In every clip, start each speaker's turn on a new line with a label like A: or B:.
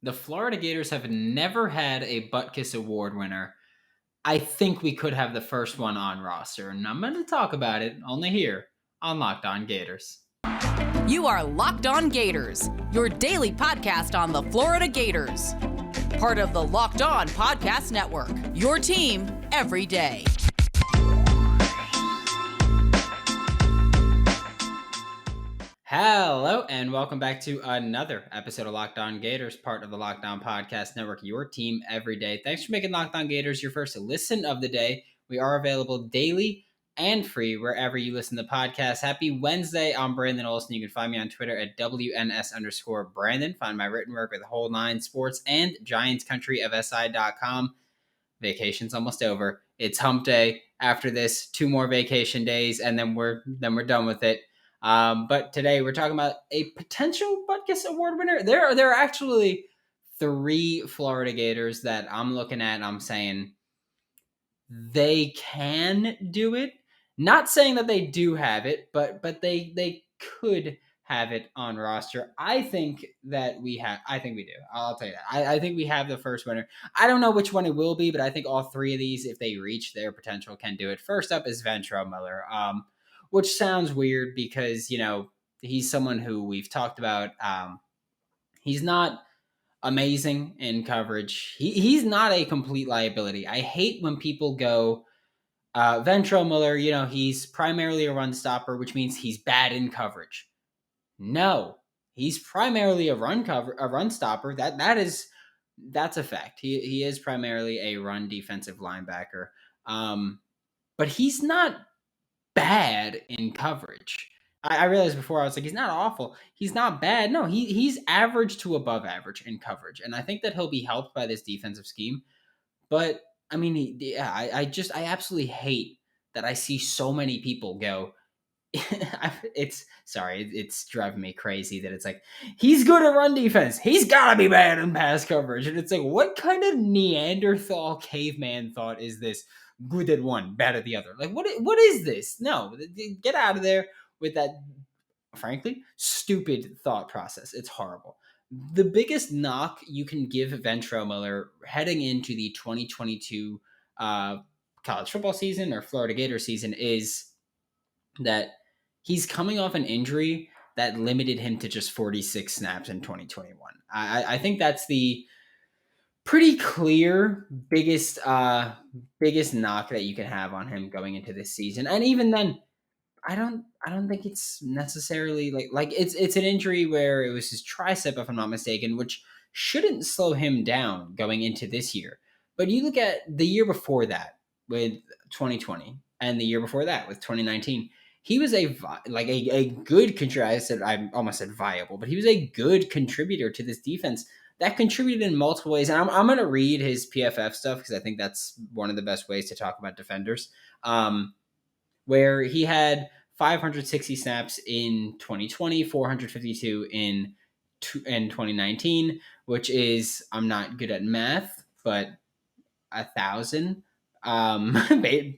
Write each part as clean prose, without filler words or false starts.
A: The Florida Gators have never had a Butkus Award winner. I think we could have the first one on roster, and I'm going to talk about it only here on Locked On Gators.
B: You are Locked On Gators, your daily podcast on the Florida Gators. Part of the Locked On Podcast Network, your team every day.
A: Hello, and welcome back to another episode of Locked On Gators, part of the Locked On Podcast Network, your team every day. Thanks for making Locked On Gators your first listen of the day. We are available daily and free wherever you listen to podcasts. Happy Wednesday. I'm Brandon Olson. You can find me on Twitter at WNS_Brandon. Find my written work at the Whole Nine Sports and Giants Country of SI.com. Vacation's almost over. It's hump day. After this, 2 more vacation days, and then we're done with it. But today we're talking about a potential Butkus Award winner. There are actually 3 Florida Gators that I'm looking at and I'm saying they can do it. Not saying that they do have it, but they could have it on roster. I think we do. I'll tell you that. I think we have the first winner. I don't know which one it will be, but I think all 3 of these, if they reach their potential, can do it. First up is Ventrell Miller. Which sounds weird because, he's someone who we've talked about. He's not amazing in coverage. He's not a complete liability. I hate when people go, Ventrell Miller, he's primarily a run stopper, which means he's bad in coverage. No, he's primarily a run stopper. That's a fact. He is primarily a run defensive linebacker. But he's not bad in coverage. I realized before, I was like, he's not awful. He's not bad. No, he's average to above average in coverage. And I think that he'll be helped by this defensive scheme. But, I mean, I absolutely hate that I see so many people go, it's driving me crazy that it's like, he's good at run defense. He's got to be bad in pass coverage. And it's like, what kind of Neanderthal caveman thought is this? Good at one, bad at the other. Like, what is this? No, get out of there with that, frankly, stupid thought process. It's horrible. The biggest knock you can give Ventrell Miller heading into the 2022 college football season or Florida Gators season is that he's coming off an injury that limited him to just 46 snaps in 2021. I think that's the pretty clear biggest knock that you can have on him going into this season. And even then, I don't think it's necessarily like it's an injury where it was his tricep, if I'm not mistaken, which shouldn't slow him down going into this year. But you look at the year before that with 2020 and the year before that with 2019, he was a good contributor. I almost said viable, but he was a good contributor to this defense that contributed in multiple ways. And I'm going to read his PFF stuff because I think that's one of the best ways to talk about defenders. Where he had 560 snaps in 2020, 452 in 2019, which is, I'm not good at math, but 1,000.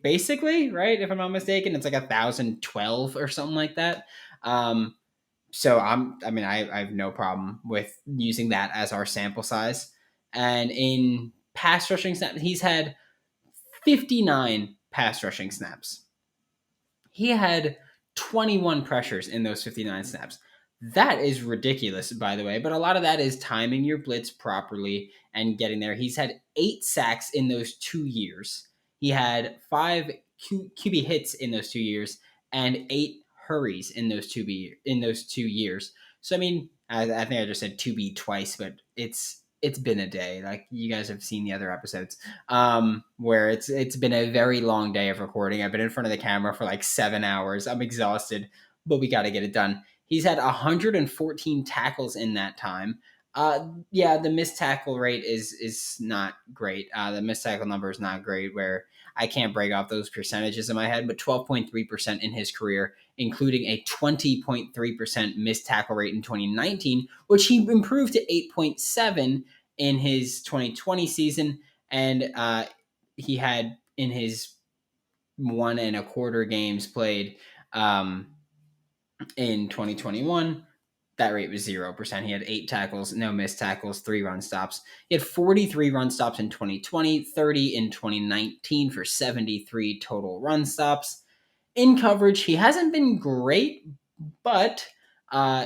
A: Basically, right? If I'm not mistaken, it's like 1,012 or something like that. So I have no problem with using that as our sample size. And in pass rushing snaps, he's had 59 pass rushing snaps. He had 21 pressures in those 59 snaps. That is ridiculous, by the way, but a lot of that is timing your blitz properly and getting there. He's had 8 sacks in those 2 years. He had 5 QB hits in those 2 years and 8 hurries in those 2 years. So I mean, I think I just said 2B twice, but it's been a day. Like, you guys have seen the other episodes, where it's been a very long day of recording. I've been in front of the camera for like 7 hours. I'm exhausted, but we got to get it done. He's had 114 tackles in that time. The missed tackle rate is not great. The missed tackle number is not great, where I can't break off those percentages in my head, but 12.3% in his career, including a 20.3% missed tackle rate in 2019, which he improved to 8.7 in his 2020 season. And he had in his 1.25 games played in 2021, that rate was 0%. He had 8 tackles, no missed tackles, 3 run stops. He had 43 run stops in 2020, 30 in 2019 for 73 total run stops. In coverage, he hasn't been great, but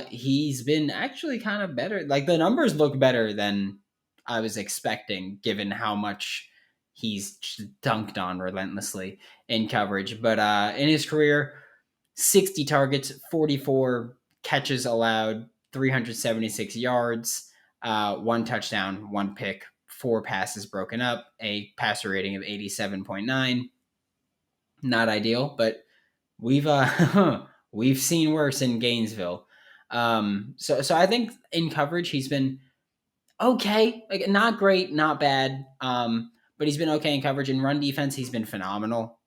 A: he's been actually kind of better. Like, the numbers look better than I was expecting, given how much he's dunked on relentlessly in coverage. But in his career, 60 targets, 44 catches allowed, 376 yards, 1 touchdown, 1 pick, 4 passes broken up, a passer rating of 87.9. Not ideal, but we've we've seen worse in Gainesville. So I think in coverage he's been okay, like not great, not bad. But he's been okay in coverage. In run defense, he's been phenomenal.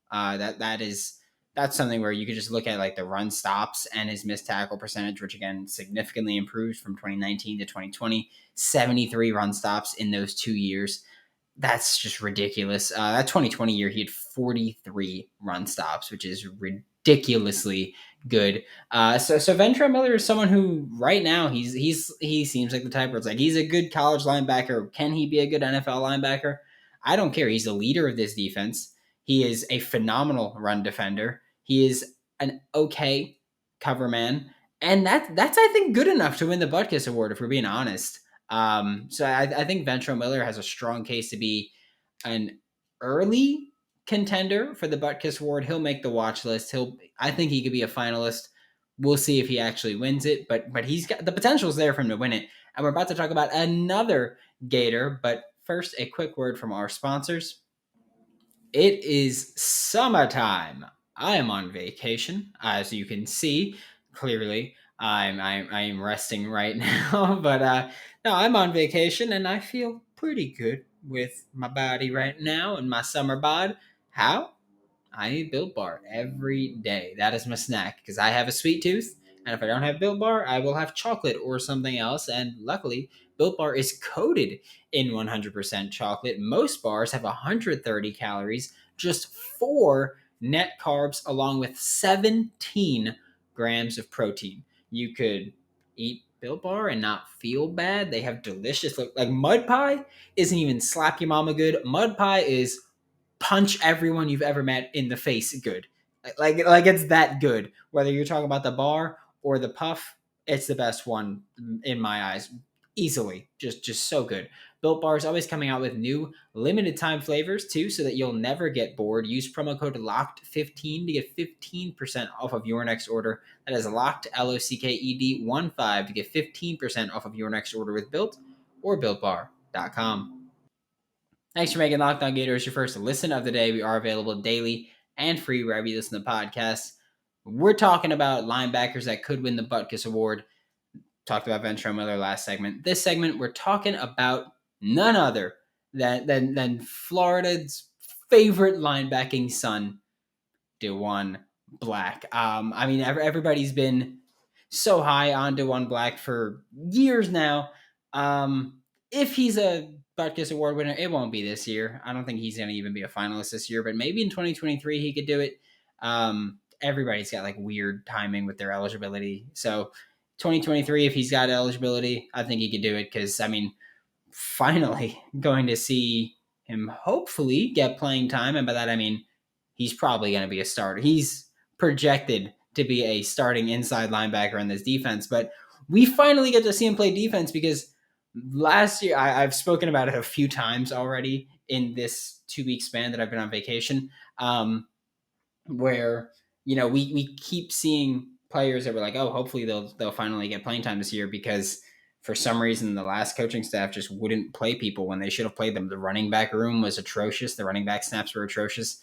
A: That's something where you could just look at like the run stops and his missed tackle percentage, which again significantly improved from 2019 to 2020. 73 run stops in those 2 years. That's just ridiculous. That 2020 year, he had 43 run stops, which is ridiculously good. So Ventrell Miller is someone who right now he seems like the type where it's like he's a good college linebacker. Can he be a good NFL linebacker? I don't care. He's the leader of this defense. He is a phenomenal run defender. He is an okay cover man, and that's I think good enough to win the Butkus Award if we're being honest. So I think Ventrell Miller has a strong case to be an early contender for the Butkus Award. He'll make the watch list. I think he could be a finalist. We'll see if he actually wins it, but he's got the potential is there for him to win it. And we're about to talk about another Gator, but first a quick word from our sponsors. It is summertime. I am on vacation, as you can see clearly. I'm resting right now, but no, I'm on vacation and I feel pretty good with my body right now and my summer bod. How? I eat Built Bar every day. That is my snack because I have a sweet tooth, and if I don't have Built Bar, I will have chocolate or something else. And luckily, Built Bar is coated in 100% chocolate. Most bars have 130 calories, just 4 net carbs, along with 17 grams of protein. You could eat Built Bar and not feel bad. They have delicious, like mud pie isn't even slap your mama good. Mud pie is punch everyone you've ever met in the face good. Like it's that good. Whether you're talking about the bar or the puff, it's the best one in my eyes. Easily. Just so good. Built Bar is always coming out with new limited time flavors too, so that you'll never get bored. Use promo code LOCKED15 to get 15% off of your next order. That is locked LOCKED 15 to get 15% off of your next order with Built or BuiltBar.com. Thanks for making Locked On Gators your first listen of the day. We are available daily and free wherever you listen to podcasts. We're talking about linebackers that could win the Butkus Award. Talked about Ventrell Miller last segment. This segment, we're talking about none other than Florida's favorite linebacking son, Diwun Black. I mean, everybody's been so high on Diwun Black for years now. If he's a Butkus Award winner, it won't be this year. I don't think he's going to even be a finalist this year, but maybe in 2023 he could do it. Everybody's got like weird timing with their eligibility. So 2023, if he's got eligibility, I think he could do it because, I mean, finally going to see him hopefully get playing time. And by that, I mean, he's probably going to be a starter. He's projected to be a starting inside linebacker in this defense, but we finally get to see him play defense because last year, I've spoken about it a few times already in this 2-week span that I've been on vacation, where, you know, we keep seeing players that were like, oh, hopefully they'll finally get playing time this year because for some reason the last coaching staff just wouldn't play people when they should have played them. The running back room was atrocious. The running back snaps were atrocious.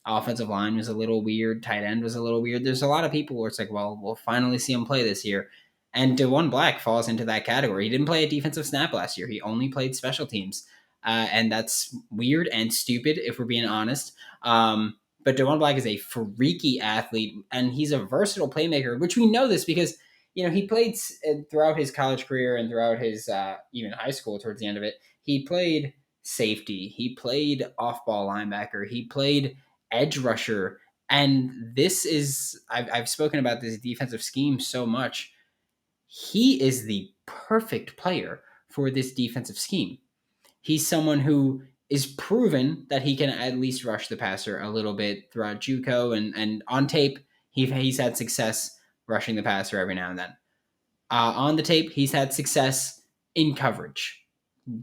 A: Offensive line was a little weird. Tight end was a little weird. There's a lot of people where it's like, well, we'll finally see him play this year. And Diwun Black falls into that category. He didn't play a defensive snap last year. He only played special teams. And that's weird and stupid, if we're being honest. But Diwun Black is a freaky athlete, and he's a versatile playmaker, which we know this because, you know, he played throughout his college career and throughout his even high school towards the end of it. He played safety. He played off-ball linebacker. He played edge rusher. And this is, I've spoken about this defensive scheme so much. he is the perfect player for this defensive scheme. He's someone who is proven that he can at least rush the passer a little bit throughout JUCO, and on tape, he's had success rushing the passer every now and then. On the tape, he's had success in coverage.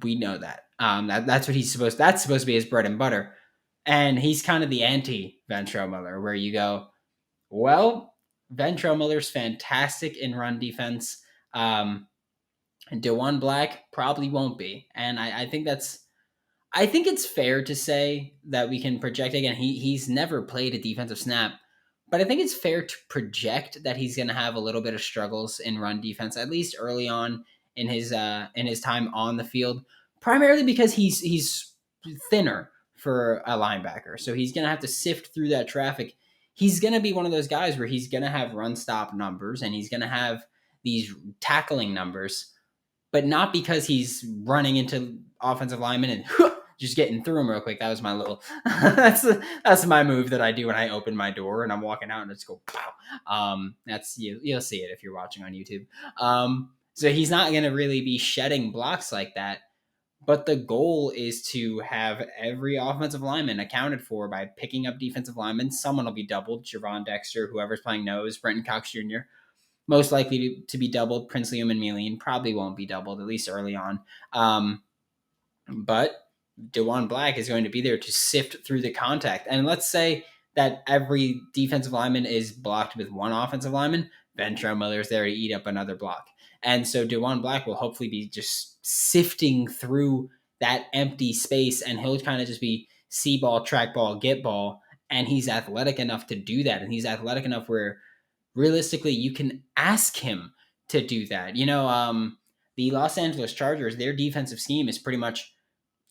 A: We know that. That's what he's supposed. That's supposed to be his bread and butter. And he's kind of the anti Ventrell Miller, where you go, well, Ventrell Miller's fantastic in run defense. Diwun Black probably won't be, and I think that's. I think it's fair to say that we can project again. He's never played a defensive snap, but I think it's fair to project that he's going to have a little bit of struggles in run defense, at least early on in his time on the field. Primarily because he's thinner for a linebacker, so he's going to have to sift through that traffic. He's going to be one of those guys where he's going to have run stop numbers and he's going to have these tackling numbers, but not because he's running into offensive linemen and just getting through them real quick. That was my little that's my move that I do when I open my door and I'm walking out and just go pow. That's you'll see it if you're watching on YouTube. So he's not going to really be shedding blocks like that. But the goal is to have every offensive lineman accounted for by picking up defensive linemen. Someone will be doubled. Javon Dexter, whoever's playing nose, Brenton Cox Jr., most likely to be doubled. Prince Liam and Mealeen probably won't be doubled, at least early on. But Diwun Black is going to be there to sift through the contact. And let's say that every defensive lineman is blocked with one offensive lineman. Ventrell Miller is there to eat up another block. And so Diwun Black will hopefully be just sifting through that empty space, and he'll kind of just be see ball, track ball, get ball. And he's athletic enough to do that. And he's athletic enough where realistically you can ask him to do that. The Los Angeles Chargers, their defensive scheme is pretty much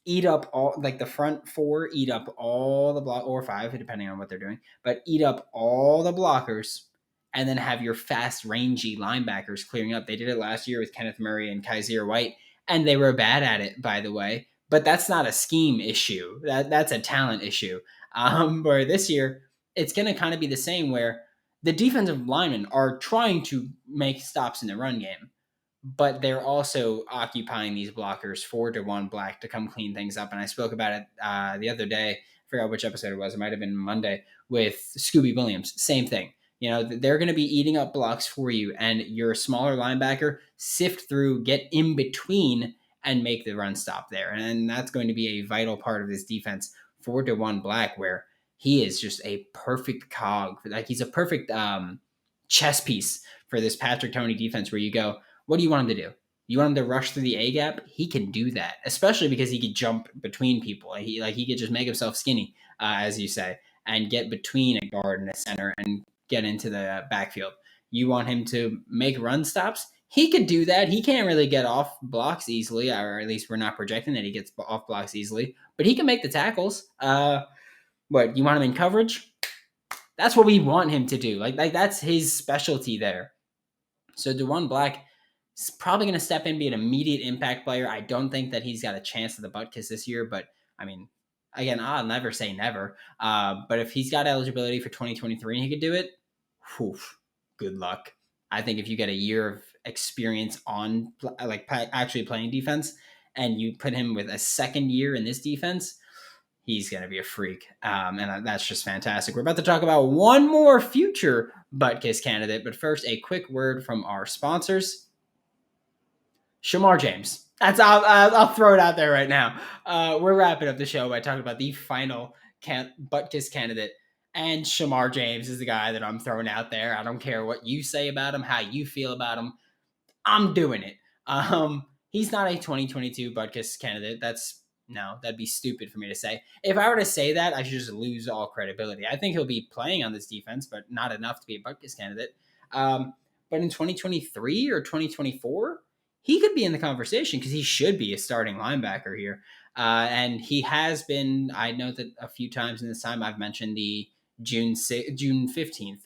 A: eat up all, like the front four, eat up all the block, or five, depending on what they're doing, but eat up all the blockers and then have your fast, rangy linebackers clearing up. They did it last year with Kenneth Murray and Kaiser White, and they were bad at it, by the way. But that's not a scheme issue. That's a talent issue. Where this year, it's going to kind of be the same, where the defensive linemen are trying to make stops in the run game, but they're also occupying these blockers for Diwun Black to come clean things up. And I spoke about it the other day. I forgot which episode it was. It might have been Monday with Scooby Williams. Same thing. They're going to be eating up blocks for you, and you're a smaller linebacker, sift through, get in between, and make the run stop there. And that's going to be a vital part of this defense for Diwun Black, where he is just a perfect cog. Like, he's a perfect chess piece for this Patrick Toney defense, where you go, what do you want him to do? You want him to rush through the A gap? He can do that, especially because he could jump between people. He could just make himself skinny, as you say, and get between a guard and a center and get into the backfield. You want him to make run stops? He could do that. He can't really get off blocks easily, or at least we're not projecting that he gets off blocks easily, but he can make the tackles. What, you want him in coverage? That's what we want him to do. Like that's his specialty there. So Diwun Black is probably going to step in, be an immediate impact player. I don't think that he's got a chance at the Butkus this year, but I mean, again, I'll never say never. But if he's got eligibility for 2023 and he could do it, good luck. I think if you get a year of experience on actually playing defense and you put him with a second year in this defense, he's going to be a freak. And that's just fantastic. We're about to talk about one more future Butkus candidate, but first, a quick word from our sponsors. Shemar James. I'll throw it out there right now. We're wrapping up the show by talking about the final Butkus candidate. And Shemar James is the guy that I'm throwing out there. I don't care what you say about him, how you feel about him. I'm doing it. He's not a 2022 Butkus candidate. That'd be stupid for me to say. If I were to say that, I should just lose all credibility. I think he'll be playing on this defense, but not enough to be a Butkus candidate. But in 2023 or 2024, he could be in the conversation because he should be a starting linebacker here. And he has been. I know that a few times in this time I've mentioned the June 15th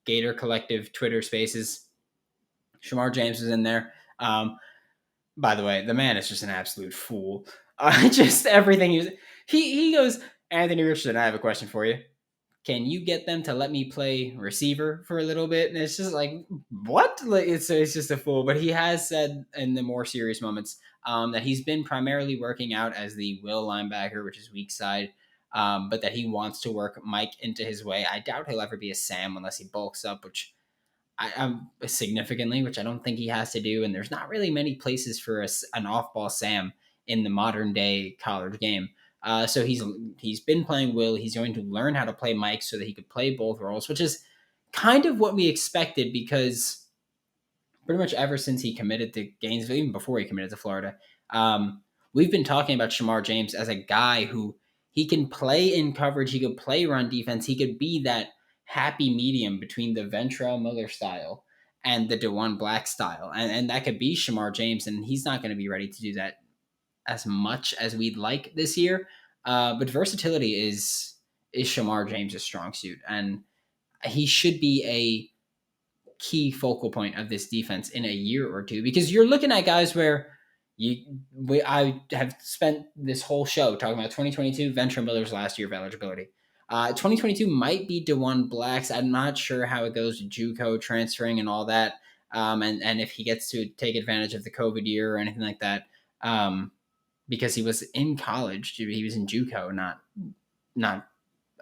A: Gator Collective Twitter Spaces. Shemar James is in there. By the way, the man is just an absolute fool. Just everything he goes, Anthony Richardson, I have a question for you. Can you get them to let me play receiver for a little bit? And it's just like, what? Like, it's just a fool. But he has said in the more serious moments that he's been primarily working out as the will linebacker, which is weak side, but that he wants to work Mike into his way. I doubt he'll ever be a Sam unless he bulks up, which significantly, which I don't think he has to do. And there's not really many places for an off-ball Sam in the modern day college game. So he's been playing Will. He's going to learn how to play Mike so that he could play both roles, which is kind of what we expected because pretty much ever since he committed to Gainesville, even before he committed to Florida, we've been talking about Shemar James as a guy who he can play in coverage, he could play run defense, he could be that happy medium between the Ventrell Miller style and the Diwun Black style, and that could be Shemar James, and he's not going to be ready to do that as much as we'd like this year. But versatility is Shemar James' strong suit, and he should be a key focal point of this defense in a year or two because you're looking at guys where I have spent this whole show talking about 2022 Ventrell Miller's last year of eligibility. 2022 might be Diwun Black's. I'm not sure how it goes with JUCO transferring and all that, and if he gets to take advantage of the COVID year or anything like that. Because he was in college. He was in JUCO, not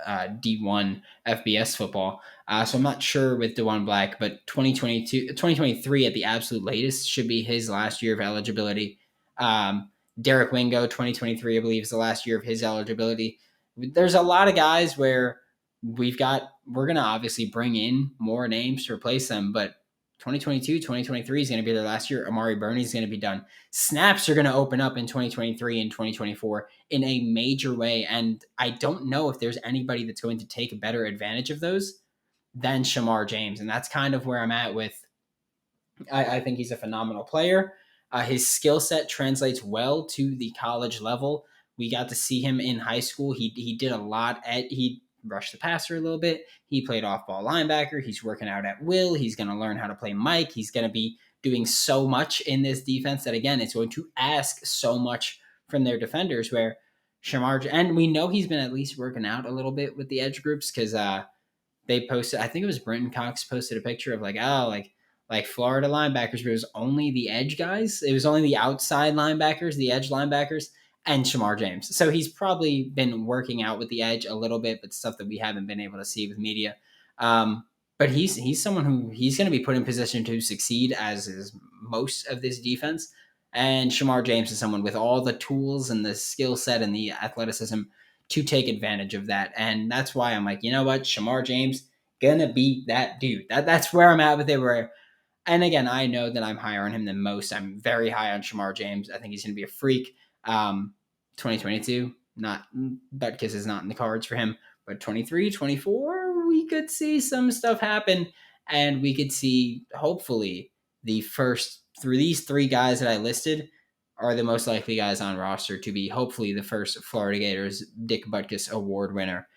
A: D1 FBS football. So I'm not sure with Diwun Black, but 2023 at the absolute latest should be his last year of eligibility. Derek Wingo, 2023, I believe, is the last year of his eligibility. There's a lot of guys where we're going to obviously bring in more names to replace them, but 2022, 2023 is going to be their last year. Amari Burney is going to be done. Snaps are going to open up in 2023 and 2024 in a major way. And I don't know if there's anybody that's going to take a better advantage of those than Shemar James. And that's kind of where I'm at with, I think he's a phenomenal player. His skill set translates well to the college level. We got to see him in high school. He did a lot he rushed the passer a little bit. He played off-ball linebacker. He's working out at will. He's going to learn how to play Mike. He's going to be doing so much in this defense that, again, it's going to ask so much from their defenders where Shemar, and we know he's been at least working out a little bit with the edge groups because they posted, I think it was Brenton Cox posted a picture of like Florida linebackers, but it was only the edge guys. It was only the outside linebackers, the edge linebackers, and Shemar James. So he's probably been working out with the edge a little bit, but stuff that we haven't been able to see with media. But he's someone who he's going to be put in position to succeed, as is most of this defense. And Shemar James is someone with all the tools and the skill set and the athleticism to take advantage of that. And that's why I'm like, you know what? Shemar James gonna be that dude. That's where I'm at with it. And again, I know that I'm higher on him than most. I'm very high on Shemar James. I think he's going to be a freak. 2022, Butkus is not in the cards for him, but 23, 24, we could see some stuff happen, and we could see, hopefully, the first through these three guys that I listed are the most likely guys on roster to be hopefully the first Florida Gators Dick Butkus Award winner.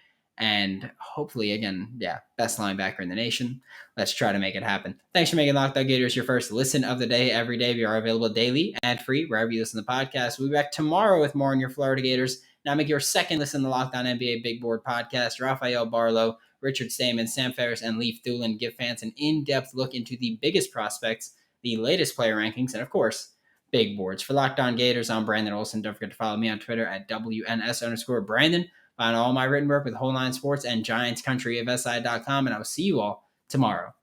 A: And hopefully, again, best linebacker in the nation. Let's try to make it happen. Thanks for making Locked On Gators your first listen of the day every day. We are available daily, ad-free, wherever you listen to the podcast. We'll be back tomorrow with more on your Florida Gators. Now make your second listen to the Locked On NBA Big Board podcast. Rafael Barlow, Richard Stamen, Sam Ferris, and Leif Thulin give fans an in-depth look into the biggest prospects, the latest player rankings, and, of course, big boards. For Locked On Gators, I'm Brandon Olson. Don't forget to follow me on Twitter at WNS_Brandon. Find all my written work with Whole Line Sports and GiantsCountryofSI.com, and I will see you all tomorrow.